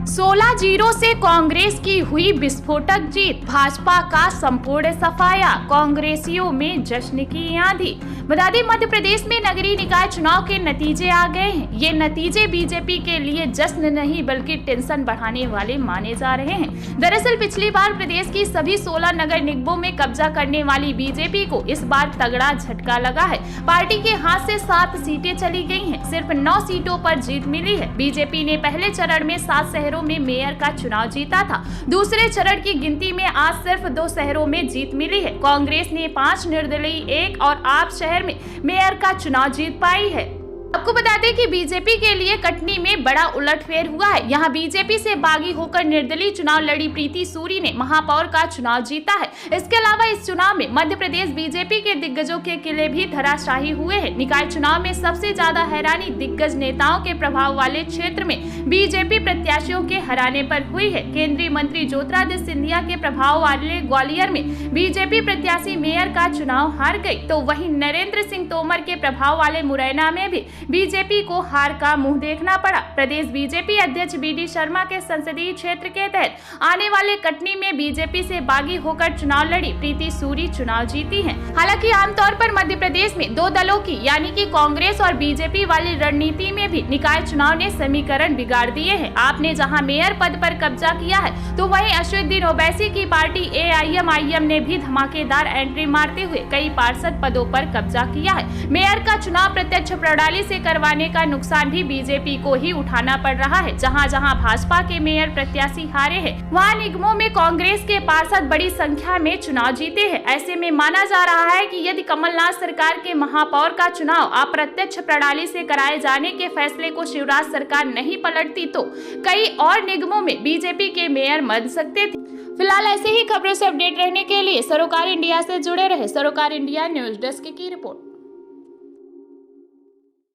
16-0 से कांग्रेस की हुई विस्फोटक जीत, भाजपा का संपूर्ण सफाया, कांग्रेसियों में जश्न की आंधी। बता दें, मध्य प्रदेश में नगरीय निकाय चुनाव के नतीजे आ गए हैं। ये नतीजे बीजेपी के लिए जश्न नहीं बल्कि टेंशन बढ़ाने वाले माने जा रहे हैं। दरअसल पिछली बार प्रदेश की सभी 16 नगर निगमों में कब्जा करने वाली बीजेपी को इस बार तगड़ा झटका लगा है। पार्टी के हाथ से 7 सीटें चली गई हैं, सिर्फ 9 सीटों पर जीत मिली है। बीजेपी ने पहले चरण में 7 शहरों में मेयर का चुनाव जीता था। दूसरे चरण की गिनती में आज सिर्फ 2 शहरों में जीत मिली है। कांग्रेस ने 5, निर्दलीय 1 और आप शहर में मेयर का चुनाव जीत पाई है। आपको बता दें कि बीजेपी के लिए कटनी में बड़ा उलटफेर हुआ है। यहाँ बीजेपी से बागी होकर निर्दलीय चुनाव लड़ी प्रीति सूरी ने महापौर का चुनाव जीता है। इसके अलावा इस चुनाव में मध्य प्रदेश बीजेपी के दिग्गजों के किले भी धराशायी हुए हैं। निकाय चुनाव में सबसे ज्यादा हैरानी दिग्गज नेताओं के प्रभाव वाले क्षेत्र में बीजेपी प्रत्याशियों के हराने पर हुई है। केंद्रीय मंत्री ज्योतिरादित्य सिंधिया के प्रभाव वाले ग्वालियर में बीजेपी प्रत्याशी मेयर का चुनाव हार गई, तो वहीं नरेंद्र सिंह तोमर के प्रभाव वाले मुरैना में भी बीजेपी को हार का मुंह देखना पड़ा। प्रदेश बीजेपी अध्यक्ष बीडी शर्मा के संसदीय क्षेत्र के तहत आने वाले कटनी में बीजेपी से बागी होकर चुनाव लड़ी प्रीति सूरी चुनाव जीती हैं। हालांकि आमतौर पर मध्य प्रदेश में 2 दलों की यानी कि कांग्रेस और बीजेपी वाली रणनीति में भी निकाय चुनाव ने समीकरण बिगाड़ दिए हैं। आपने जहां मेयर पद पर कब्जा किया है, तो वहीं असदुद्दीन ओवैसी की पार्टी AIMIM ने भी धमाकेदार एंट्री मारते हुए कई पार्षद पदों पर कब्जा किया है। मेयर का चुनाव प्रत्यक्ष प्रणाली से करवाने का नुकसान भी बीजेपी को ही उठाना पड़ रहा है। जहां जहां भाजपा के मेयर प्रत्याशी हारे हैं, वहां निगमों में कांग्रेस के पार्षद बड़ी संख्या में चुनाव जीते हैं। ऐसे में माना जा रहा है कि यदि कमलनाथ सरकार के महापौर का चुनाव अप्रत्यक्ष प्रणाली से कराए जाने के फैसले को शिवराज सरकार नहीं पलटती, तो कई और निगमों में बीजेपी के मेयर बन सकते थे। फिलहाल ऐसे ही खबरों से अपडेट रहने के लिए सरोकार इंडिया से जुड़े रहे। सरोकार इंडिया न्यूज डेस्क की रिपोर्ट।